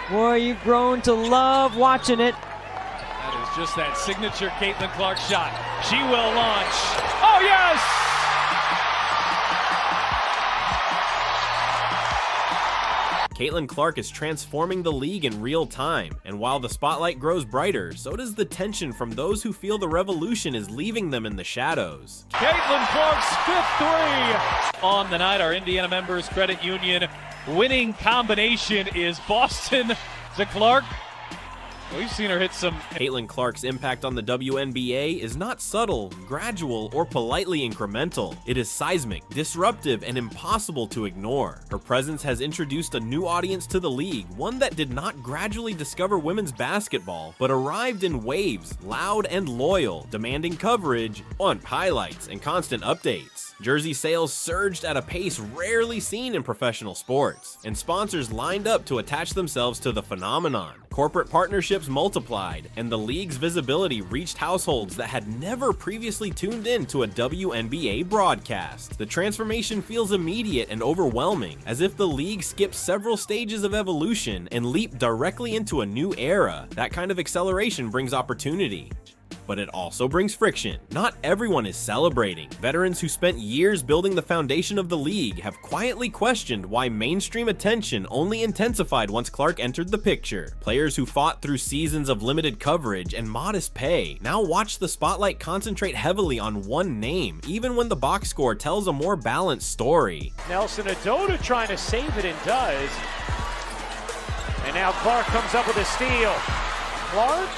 Boy, you've grown to love watching it. That is just that signature Caitlin Clark shot. She will launch. Oh, yes! Caitlin Clark is transforming the league in real time, and while the spotlight grows brighter, so does the tension from those who feel the revolution is leaving them in the shadows. Caitlin Clark's fifth three on the night. Our Indiana Members Credit Union winning combination is Boston to Clark. We've seen her hit some. Caitlin Clark's impact on the WNBA is not subtle, gradual, or politely incremental. It is seismic, disruptive, and impossible to ignore. Her presence has introduced a new audience to the league, one that did not gradually discover women's basketball, but arrived in waves, loud and loyal, demanding coverage, on highlights, and constant updates. Jersey sales surged at a pace rarely seen in professional sports, and sponsors lined up to attach themselves to the phenomenon. Corporate partnerships multiplied, and the league's visibility reached households that had never previously tuned in to a WNBA broadcast. The transformation feels immediate and overwhelming, as if the league skipped several stages of evolution and leaped directly into a new era. That kind of acceleration brings opportunity, but it also brings friction. Not everyone is celebrating. Veterans who spent years building the foundation of the league have quietly questioned why mainstream attention only intensified once Clark entered the picture. Players who fought through seasons of limited coverage and modest pay now watch the spotlight concentrate heavily on one name, even when the box score tells a more balanced story. Nelson Adota trying to save it and does. And now Clark comes up with a steal. Clark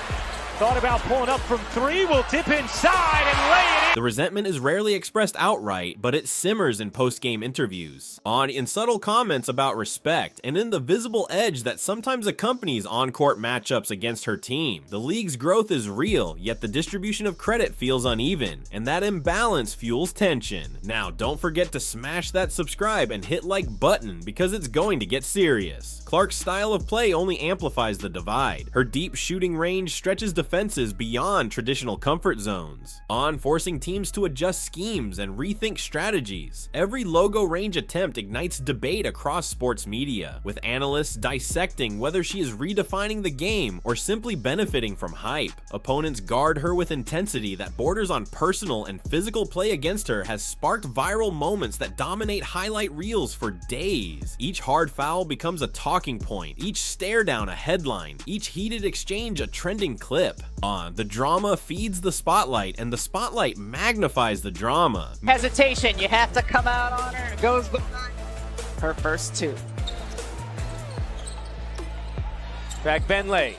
thought about pulling up from three, will dip inside and lay it in. The resentment is rarely expressed outright, but it simmers in post-game interviews, in subtle comments about respect, and in the visible edge that sometimes accompanies on-court matchups against her team. The league's growth is real, yet the distribution of credit feels uneven, and that imbalance fuels tension. Now, don't forget to smash that subscribe and hit like button, because it's going to get serious. Clark's style of play only amplifies the divide. Her deep shooting range stretches defenses beyond traditional comfort zones, forcing teams to adjust schemes and rethink strategies. Every logo range attempt ignites debate across sports media, with analysts dissecting whether she is redefining the game or simply benefiting from hype. Opponents guard her with intensity that borders on personal and physical play against her has sparked viral moments that dominate highlight reels for days. Each hard foul becomes a talking point, each stare down a headline, each heated exchange a trending clip. The drama feeds the spotlight, and the spotlight magnifies the drama. Hesitation, you have to come out on her. It goes behind her first two. Back Benley.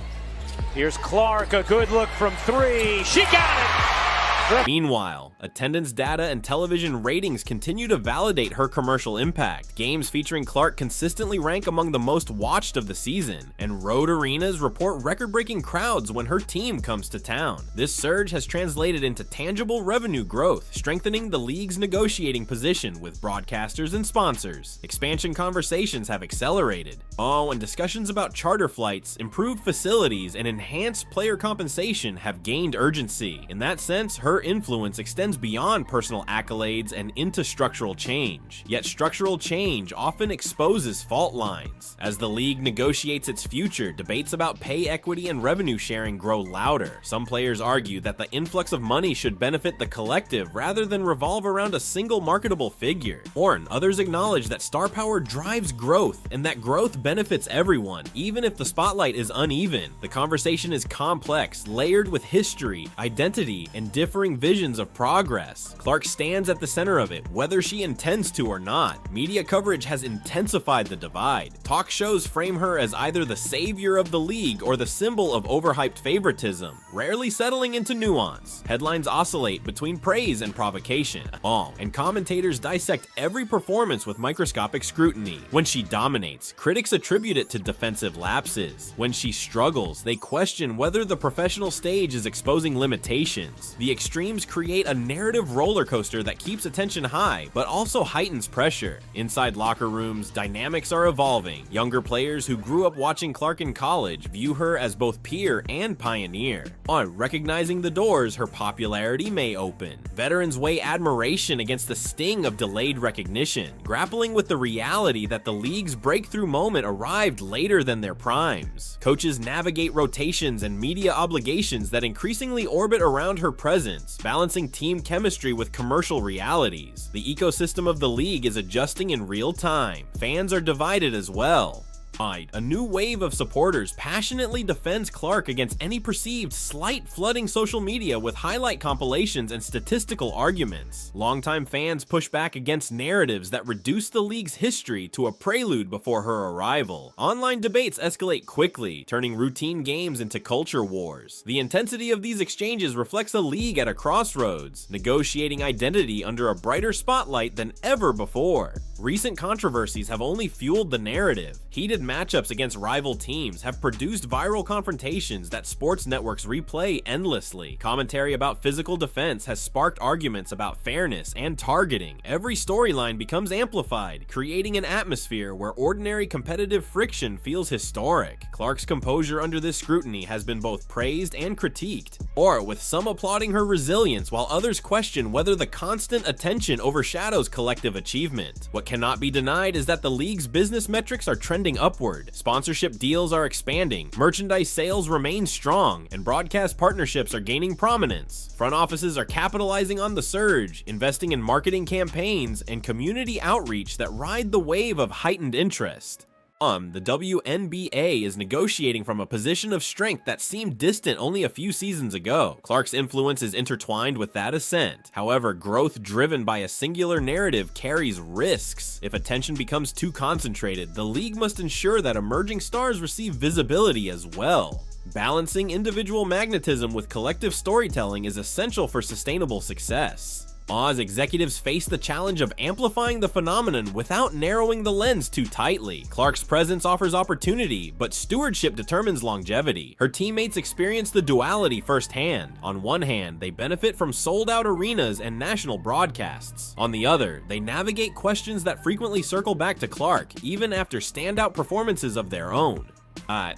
Here's Clark, a good look from three. She got it! Meanwhile, attendance data and television ratings continue to validate her commercial impact. Games featuring Clark consistently rank among the most watched of the season, and road arenas report record-breaking crowds when her team comes to town. This surge has translated into tangible revenue growth, strengthening the league's negotiating position with broadcasters and sponsors. Expansion conversations have accelerated. And discussions about charter flights, improved facilities, and enhanced player compensation have gained urgency. In that sense, her influence extends beyond personal accolades and into structural change. Yet structural change often exposes fault lines. As the league negotiates its future, debates about pay equity and revenue sharing grow louder. Some players argue that the influx of money should benefit the collective rather than revolve around a single marketable figure. Others acknowledge that star power drives growth, and that growth benefits everyone, even if the spotlight is uneven. The conversation is complex, layered with history, identity, and differing visions of progress. Clark stands at the center of it, whether she intends to or not. Media coverage has intensified the divide. Talk shows frame her as either the savior of the league or the symbol of overhyped favoritism, rarely settling into nuance. Headlines oscillate between praise and provocation, and commentators dissect every performance with microscopic scrutiny. When she dominates, critics attribute it to defensive lapses. When she struggles, they question whether the professional stage is exposing limitations. The streams create a narrative roller coaster that keeps attention high, but also heightens pressure. Inside locker rooms, dynamics are evolving. Younger players who grew up watching Clark in college view her as both peer and pioneer. On recognizing the doors her popularity may open, veterans weigh admiration against the sting of delayed recognition, grappling with the reality that the league's breakthrough moment arrived later than their primes. Coaches navigate rotations and media obligations that increasingly orbit around her presence, balancing team chemistry with commercial realities. The ecosystem of the league is adjusting in real time. Fans are divided as well. A new wave of supporters passionately defends Clark against any perceived slight, flooding social media with highlight compilations and statistical arguments. Longtime fans push back against narratives that reduce the league's history to a prelude before her arrival. Online debates escalate quickly, turning routine games into culture wars. The intensity of these exchanges reflects a league at a crossroads, negotiating identity under a brighter spotlight than ever before. Recent controversies have only fueled the narrative. Heated matchups against rival teams have produced viral confrontations that sports networks replay endlessly. Commentary about physical defense has sparked arguments about fairness and targeting. Every storyline becomes amplified, creating an atmosphere where ordinary competitive friction feels historic. Clark's composure under this scrutiny has been both praised and critiqued, with some applauding her resilience while others question whether the constant attention overshadows collective achievement. What cannot be denied is that the league's business metrics are trending upward. Sponsorship deals are expanding, merchandise sales remain strong, and broadcast partnerships are gaining prominence. Front offices are capitalizing on the surge, investing in marketing campaigns and community outreach that ride the wave of heightened interest. The WNBA is negotiating from a position of strength that seemed distant only a few seasons ago. Clark's influence is intertwined with that ascent. However, growth driven by a singular narrative carries risks. If attention becomes too concentrated, the league must ensure that emerging stars receive visibility as well. Balancing individual magnetism with collective storytelling is essential for sustainable success. As executives face the challenge of amplifying the phenomenon without narrowing the lens too tightly. Clark's presence offers opportunity, but stewardship determines longevity. Her teammates experience the duality firsthand. On one hand, they benefit from sold-out arenas and national broadcasts. On the other, they navigate questions that frequently circle back to Clark, even after standout performances of their own.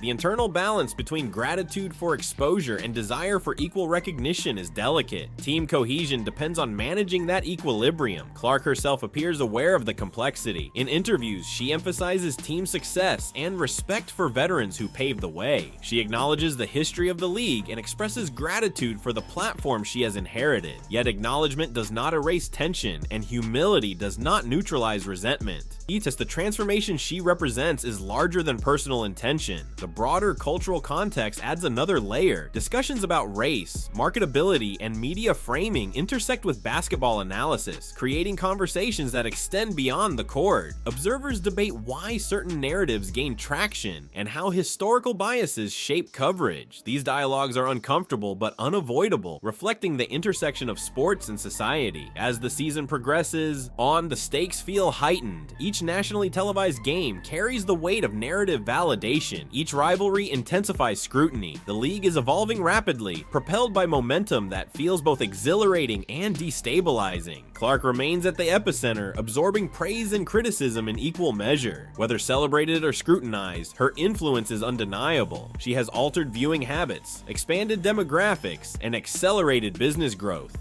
The internal balance between gratitude for exposure and desire for equal recognition is delicate. Team cohesion depends on managing that equilibrium. Clark herself appears aware of the complexity. In interviews, she emphasizes team success and respect for veterans who paved the way. She acknowledges the history of the league and expresses gratitude for the platform she has inherited. Yet acknowledgement does not erase tension, and humility does not neutralize resentment. The transformation she represents is larger than personal intention. The broader cultural context adds another layer. Discussions about race, marketability, and media framing intersect with basketball analysis, creating conversations that extend beyond the court. Observers debate why certain narratives gain traction and how historical biases shape coverage. These dialogues are uncomfortable but unavoidable, reflecting the intersection of sports and society. As the season progresses, the stakes feel heightened. Each nationally televised game carries the weight of narrative validation. Each rivalry intensifies scrutiny. The league is evolving rapidly, propelled by momentum that feels both exhilarating and destabilizing. Clark remains at the epicenter, absorbing praise and criticism in equal measure. Whether celebrated or scrutinized, her influence is undeniable. She has altered viewing habits, expanded demographics, and accelerated business growth.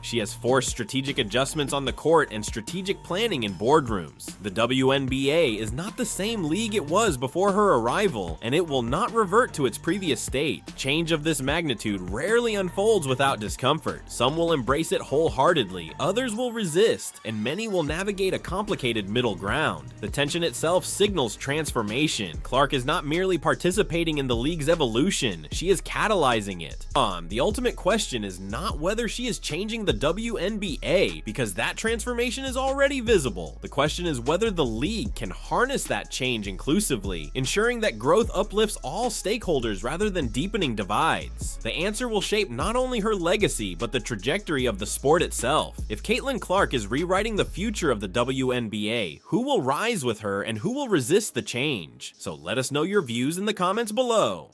She has forced strategic adjustments on the court and strategic planning in boardrooms. The WNBA is not the same league it was before her arrival, and it will not revert to its previous state. Change of this magnitude rarely unfolds without discomfort. Some will embrace it wholeheartedly, others will resist, and many will navigate a complicated middle ground. The tension itself signals transformation. Clark is not merely participating in the league's evolution, she is catalyzing it. The ultimate question is not whether she is changing the WNBA, because that transformation is already visible. The question is whether the league can harness that change inclusively, ensuring that growth uplifts all stakeholders rather than deepening divides. The answer will shape not only her legacy, but the trajectory of the sport itself. If Caitlin Clark is rewriting the future of the WNBA, who will rise with her and who will resist the change? So let us know your views in the comments below.